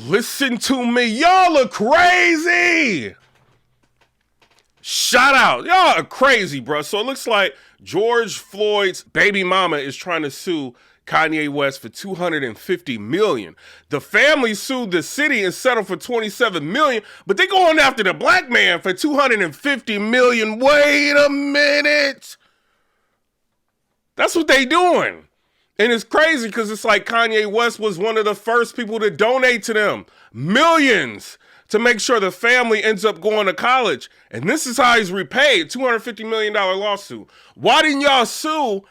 Listen to me. Y'all are crazy. Shout out. Y'all are crazy, bro. So it looks like George Floyd's baby mama is trying to sue Kanye West for $250 million. The family sued the city and settled for $27 million, but they going after the black man for $250 million. Wait a minute. That's what they doing. And it's crazy because it's like Kanye West was one of the first people to donate to them millions to make sure the family ends up going to college. And this is how he's repaid, $250 million lawsuit. Why didn't y'all sue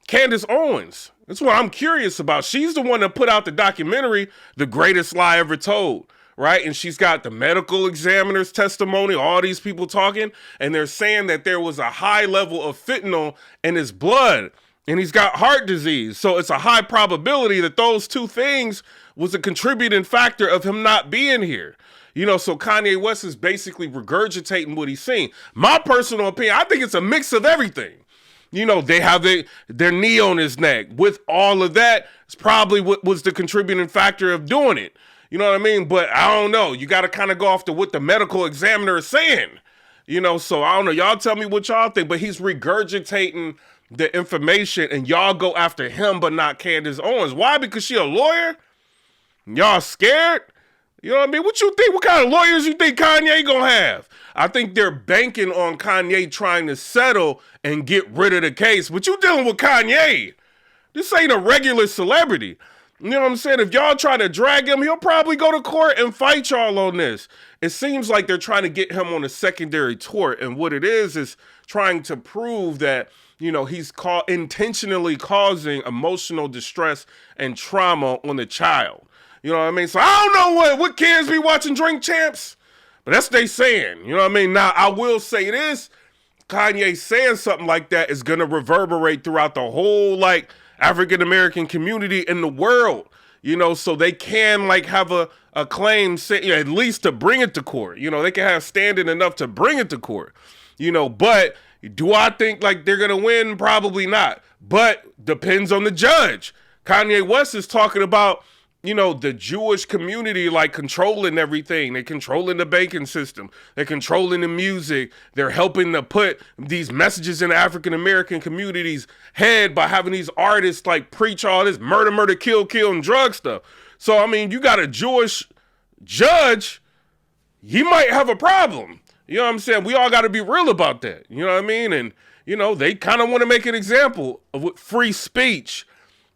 Candace Owens? That's what I'm curious about. She's the one that put out the documentary, The Greatest Lie Ever Told, right? And she's got the medical examiner's testimony, all these people talking, and they're saying that there was a high level of fentanyl in his blood, and he's got heart disease. So it's a high probability that those two things was a contributing factor of him not being here. You know, so Kanye West is basically regurgitating what he's seen. My personal opinion, I think it's a mix of everything. You know, they have their knee on his neck. With all of that, it's probably what was the contributing factor of doing it. You know what I mean? But I don't know. You got to kind of go off to what the medical examiner is saying. You know, so I don't know. Y'all tell me what y'all think. But he's regurgitating the information, and y'all go after him, but not Candace Owens. Why? Because she a lawyer? Y'all scared? You know what I mean? What you think? What kind of lawyers you think Kanye gonna have? I think they're banking on Kanye trying to settle and get rid of the case. But you dealing with Kanye. This ain't a regular celebrity. You know what I'm saying? If y'all try to drag him, he'll probably go to court and fight y'all on this. It seems like they're trying to get him on a secondary tort. And what it is trying to prove that, you know, he's intentionally causing emotional distress and trauma on the child. You know what I mean? So I don't know what kids be watching Drink Champs, but that's what they saying. You know what I mean? Now, I will say this. Kanye saying something like that is going to reverberate throughout the whole, like, African-American community in the world. You know, so they can, like, have a claim, at least to bring it to court. You know, they can have standing enough to bring it to court. You know, but do I think, like, they're going to win? Probably not. But depends on the judge. Kanye West is talking about, you know, the Jewish community, like, controlling everything. They're controlling the banking system. They're controlling the music. They're helping to put these messages in the African-American community's head by having these artists, like, preach all this murder, kill, and drug stuff. So, I mean, you got a Jewish judge, he might have a problem. You know what I'm saying? We all got to be real about that. You know what I mean? And, you know, they kind of want to make an example of free speech.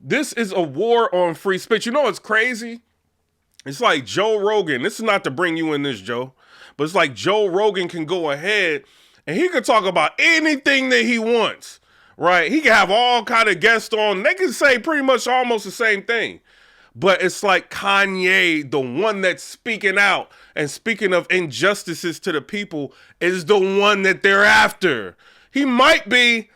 This is a war on free speech. You know what's crazy? It's like Joe Rogan. This is not to bring you in this, Joe. But it's like Joe Rogan can go ahead and he can talk about anything that he wants, right? He can have all kind of guests on. They can say pretty much almost the same thing. But it's like Kanye, the one that's speaking out and speaking of injustices to the people, is the one that they're after. He might be,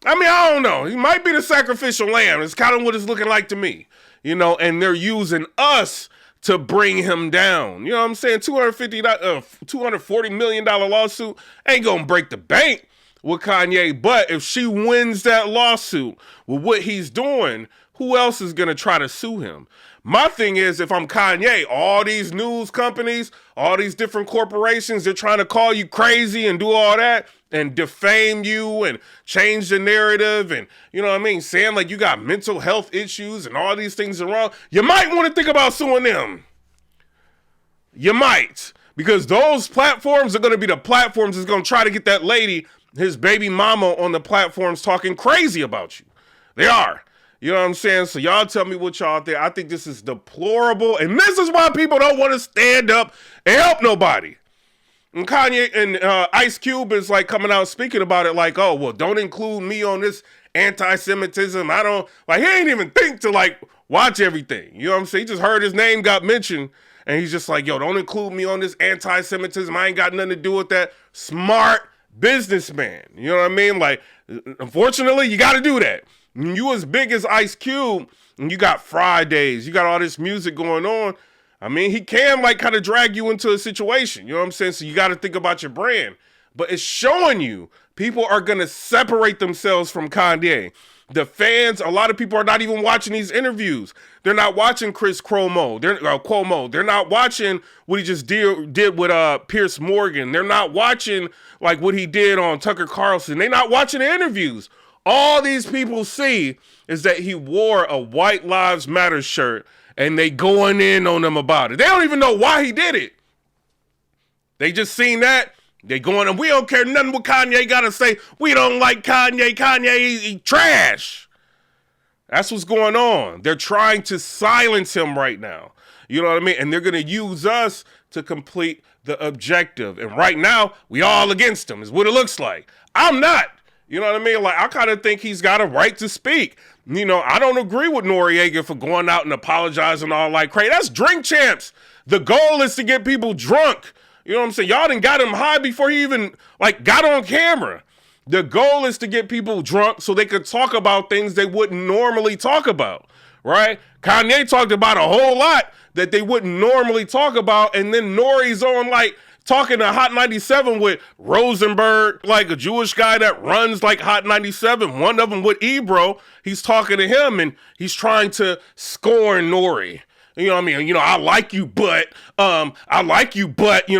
I don't know. He might be the sacrificial lamb. It's kind of what it's looking like to me, you know, and they're using us to bring him down. You know what I'm saying? $240 million lawsuit ain't going to break the bank with Kanye. But if she wins that lawsuit with what he's doing, who else is going to try to sue him? My thing is, if I'm Kanye, all these news companies, all these different corporations, they're trying to call you crazy and do all that and defame you and change the narrative and, you know what I mean, saying like you got mental health issues and all these things are wrong. You might want to think about suing them. You might. Because those platforms are going to be the platforms that's going to try to get that lady, his baby mama, on the platforms talking crazy about you. They are. You know what I'm saying? So y'all tell me what y'all think. I think this is deplorable. And this is why people don't want to stand up and help nobody. And Kanye and Ice Cube is like coming out speaking about it like, oh, well, don't include me on this anti-Semitism. I don't, like, he ain't even think to, like, watch everything. You know what I'm saying? He just heard his name got mentioned. And he's just like, yo, don't include me on this anti-Semitism. I ain't got nothing to do with that. Smart businessman. You know what I mean? Like, unfortunately, you got to do that. When you as big as Ice Cube, and you got Fridays, you got all this music going on, I mean, he can, like, kind of drag you into a situation. You know what I'm saying? So you got to think about your brand. But it's showing you People are going to separate themselves from Kanye. The fans, a lot of people are not even watching these interviews. They're not watching Chris Cuomo. They're not watching what he just did with Piers Morgan. They're not watching like what he did on Tucker Carlson. They're not watching the interviews. All these people see is that he wore a White Lives Matter shirt and they going in on him about it. They don't even know why he did it. They just seen that. They going, and we don't care nothing what Kanye got to say. We don't like Kanye. Kanye, he trash. That's what's going on. They're trying to silence him right now. You know what I mean? And they're going to use us to complete the objective. And right now, we all against him is what it looks like. I'm not. You know what I mean? Like, I kind of think he's got a right to speak. You know, I don't agree with Noriega for going out and apologizing all like crazy. That's Drink Champs. The goal is to get people drunk. You know what I'm saying? Y'all done got him high before he even, like, got on camera. The goal is to get people drunk so they could talk about things they wouldn't normally talk about, right? Kanye talked about a whole lot that they wouldn't normally talk about, and then Nori's on, like, talking to Hot 97 with Rosenberg, like a Jewish guy that runs, like, Hot 97. One of them with Ebro. He's talking to him, and he's trying to scorn Nori. You know what I mean? You know, I like you, but, you know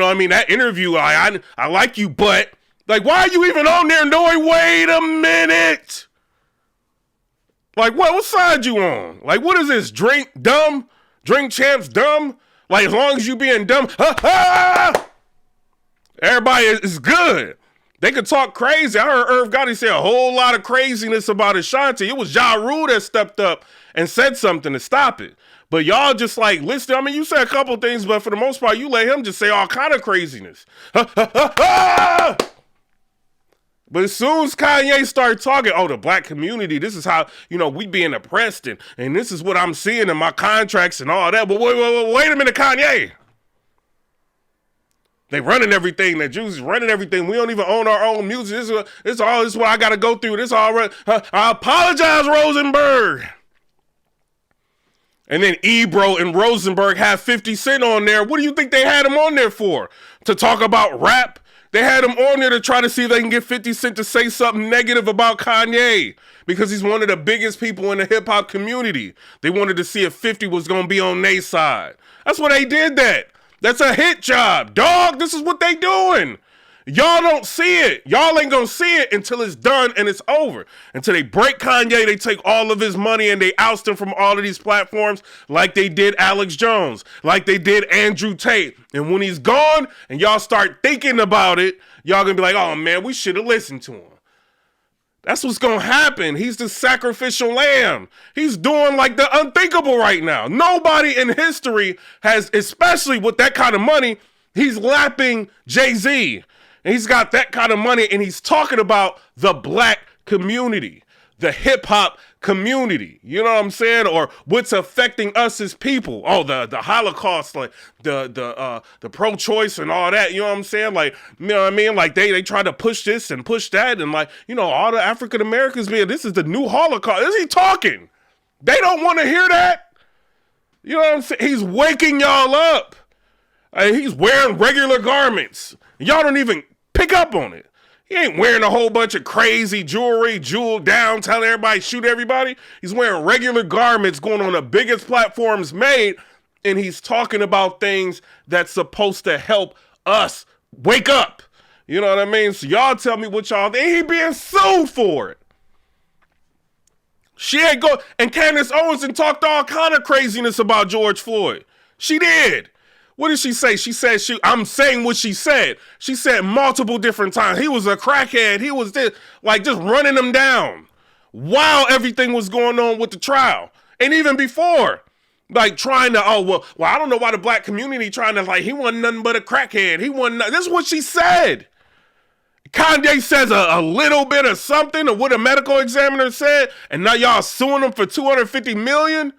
what I mean? That interview, I like you, but, like, why are you even on there, Nori? Wait a minute. Like, what side you on? Like, what is this? Drink Champs dumb? Like, as long as you being dumb, everybody is good. They could talk crazy. I heard Irv Gotti say a whole lot of craziness about Ashanti. It was Ja Rule that stepped up and said something to stop it. But y'all just like listen. I mean, you said a couple things, but for the most part, you let him just say all kind of craziness. But as soon as Kanye started talking, oh, the black community, this is how, you know, we being oppressed, and this is what I'm seeing in my contracts and all that. But wait a minute, Kanye. They running everything. That Jews is running everything. We don't even own our own music. This is what I got to go through. This all right. I apologize, Rosenberg. And then Ebro and Rosenberg have 50 Cent on there. What do you think they had him on there for? To talk about rap? They had him on there to try to see if they can get 50 Cent to say something negative about Kanye because he's one of the biggest people in the hip-hop community. They wanted to see if 50 was going to be on their side. That's why they did that. That's a hit job, dog. This is what they doing. Y'all don't see it. Y'all ain't gonna see it until it's done and it's over. Until they break Kanye, they take all of his money and they oust him from all of these platforms like they did Alex Jones, like they did Andrew Tate. And when he's gone and y'all start thinking about it, y'all gonna be like, oh man, we should have listened to him. That's what's gonna happen. He's the sacrificial lamb. He's doing like the unthinkable right now. Nobody in history has, especially with that kind of money, he's lapping Jay-Z. And he's got that kind of money, and he's talking about the black community, the hip-hop community. You know what I'm saying? Or what's affecting us as people. Oh, the Holocaust, like the pro-choice and all that. You know what I'm saying? Like, you know what I mean? Like they try to push this and push that, and like, you know, all the African Americans being, this is the new Holocaust. Is he talking? They don't want to hear that. You know what I'm saying? He's waking y'all up. He's wearing regular garments. Y'all don't even pick up on it. He ain't wearing a whole bunch of crazy jewelry, jeweled down, telling everybody, shoot everybody. He's wearing regular garments, going on the biggest platforms made, and he's talking about things that's supposed to help us wake up. You know what I mean? So y'all tell me what y'all think. He being sued for it. She ain't go, and Candace Owens talked all kind of craziness about George Floyd. She did. What did she say? She said, I'm saying what she said. She said multiple different times. He was a crackhead. He was this, like just running him down while everything was going on with the trial. And even before, like trying to, well, I don't know why the black community trying to, like, he wasn't nothing but a crackhead. He wasn't, this is what she said. Kanye says a little bit of something of what a medical examiner said, and now y'all suing him for $250 million?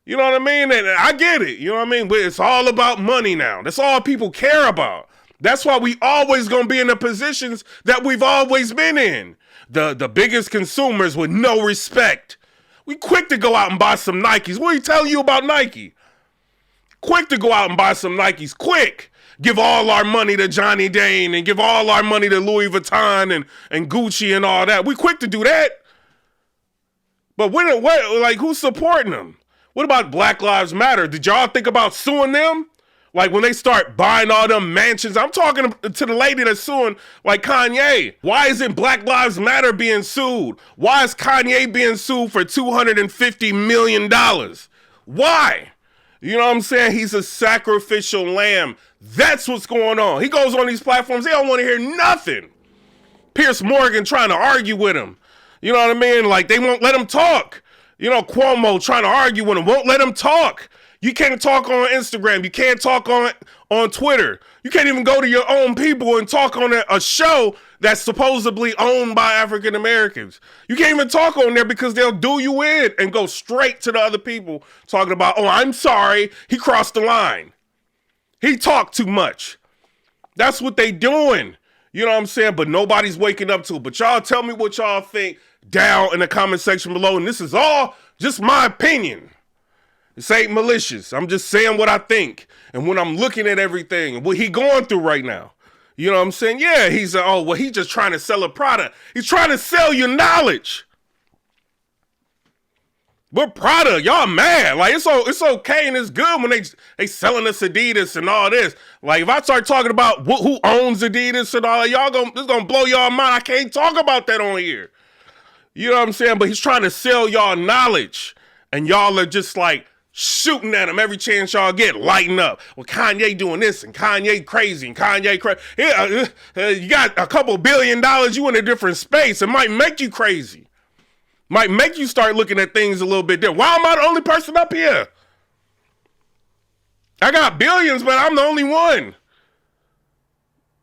You know what I mean? And I get it. You know what I mean? But it's all about money now. That's all people care about. That's why we always going to be in the positions that we've always been in. The biggest consumers with no respect. We quick to go out and buy some Nikes. What do he tell you about Nike? Quick to go out and buy some Nikes. Quick. Give all our money to Johnny Dane and give all our money to Louis Vuitton and Gucci and all that. We quick to do that. But like, who's supporting them? What about Black Lives Matter? Did y'all think about suing them? Like when they start buying all them mansions, I'm talking to the lady that's suing like Kanye. Why isn't Black Lives Matter being sued? Why is Kanye being sued for $250 million? Why? You know what I'm saying? He's a sacrificial lamb. That's what's going on. He goes on these platforms. They don't want to hear nothing. Piers Morgan trying to argue with him. You know what I mean? Like they won't let him talk. You know, Cuomo trying to argue with him. Won't let him talk. You can't talk on Instagram. You can't talk on Twitter. You can't even go to your own people and talk on a show that's supposedly owned by African Americans. You can't even talk on there because they'll do you in and go straight to the other people talking about, oh, I'm sorry, he crossed the line. He talked too much. That's what they doing. You know what I'm saying? But nobody's waking up to it. But y'all tell me what y'all think down in the comment section below. And this is all just my opinion. This ain't malicious. I'm just saying what I think. And when I'm looking at everything and what he going through right now. You know what I'm saying? Yeah, he's he's just trying to sell a product. He's trying to sell you knowledge. What product? Y'all mad. Like it's okay and it's good when they selling us Adidas and all this. Like if I start talking about who owns Adidas and all that, this gonna blow y'all mind. I can't talk about that on here. You know what I'm saying? But he's trying to sell y'all knowledge. And y'all are just like shooting at him every chance y'all get, lighting up. Well, Kanye doing this and Kanye crazy and Kanye crazy. Yeah, you got a couple $1 billion, you in a different space. It might make you crazy. Might make you start looking at things a little bit different. Why am I the only person up here? I got billions, but I'm the only one.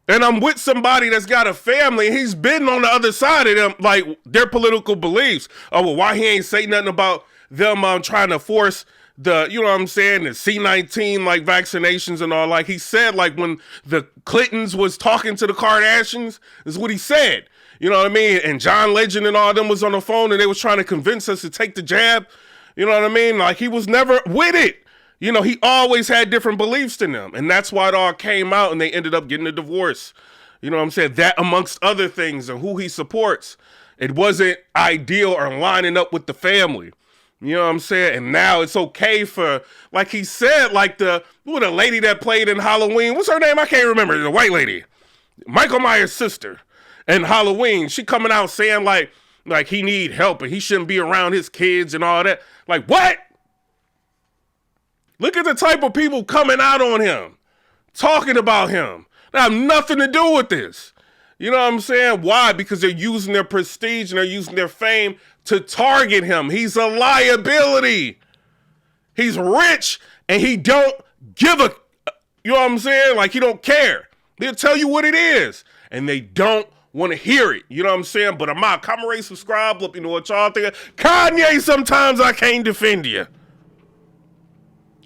And I'm with somebody that's got a family. He's been on the other side of them, like their political beliefs. Oh, well, why he ain't say nothing about them trying to force the, you know what I'm saying, the C-19 like vaccinations and all. Like he said, like when the Clintons was talking to the Kardashians, is what he said. You know what I mean? And John Legend and all them was on the phone and they was trying to convince us to take the jab. You know what I mean? Like he was never with it. You know, he always had different beliefs than them. And that's why it all came out and they ended up getting a divorce. You know what I'm saying? That amongst other things and who he supports. It wasn't ideal or lining up with the family. You know what I'm saying? And now it's okay for, like he said, like the lady that played in Halloween. What's her name? I can't remember. The white lady. Michael Myers' sister. And Halloween, she coming out saying like he need help and he shouldn't be around his kids and all that. Like what? Look at the type of people coming out on him, talking about him. They have nothing to do with this. You know what I'm saying? Why? Because they're using their prestige and they're using their fame to target him. He's a liability. He's rich and he don't give a, you know what I'm saying? Like he don't care. They'll tell you what it is and they don't want to hear it. You know what I'm saying? But I'm out. Comment, rate, subscribe. Let me know what y'all think. Kanye, sometimes I can't defend you.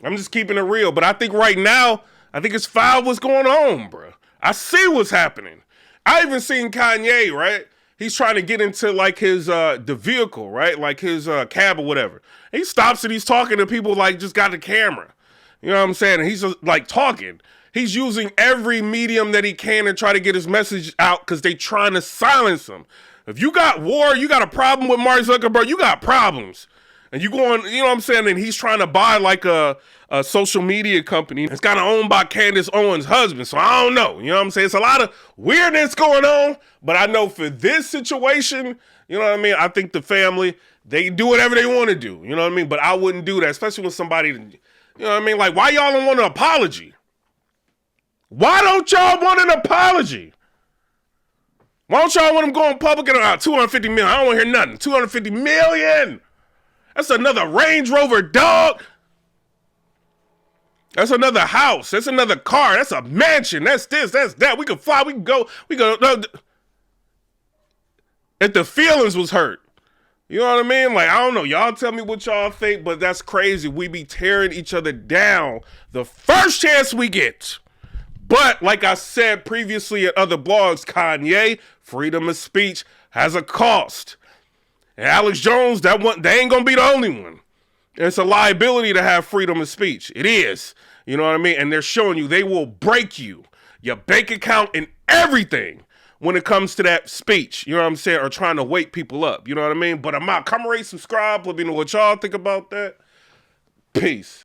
I'm just keeping it real. But I think right now, I think it's foul what's going on, bro. I see what's happening. I even seen Kanye, right? He's trying to get into like his, the vehicle, right? Like his cab or whatever. He stops and he's talking to people like just got the camera. You know what I'm saying? And he's just like talking. He's using every medium that he can to try to get his message out because they trying to silence him. If you got war, you got a problem with Mark Zuckerberg, you got problems. And you going, you know what I'm saying? And he's trying to buy like a social media company. It's kind of owned by Candace Owens' husband. So I don't know. You know what I'm saying? It's a lot of weirdness going on. But I know for this situation, you know what I mean? I think the family, they do whatever they want to do. You know what I mean? But I wouldn't do that, especially with somebody, you know what I mean? Like, why y'all don't want an apology? Why don't y'all want an apology? Why don't y'all want him going public at 250 million? I don't want to hear nothing. 250 million. That's another Range Rover, dog. That's another house. That's another car. That's a mansion. That's this. That's that. We can fly. We can go. We go. No, if the feelings was hurt. You know what I mean? Like, I don't know. Y'all tell me what y'all think, but that's crazy. We be tearing each other down the first chance we get. But like I said previously at other blogs, Kanye, freedom of speech has a cost. And Alex Jones, they ain't gonna be the only one. It's a liability to have freedom of speech. It is. You know what I mean? And they're showing you they will break you, your bank account and everything when it comes to that speech. You know what I'm saying? Or trying to wake people up. You know what I mean? But I'm out. Come rate, subscribe. Let me know what y'all think about that. Peace.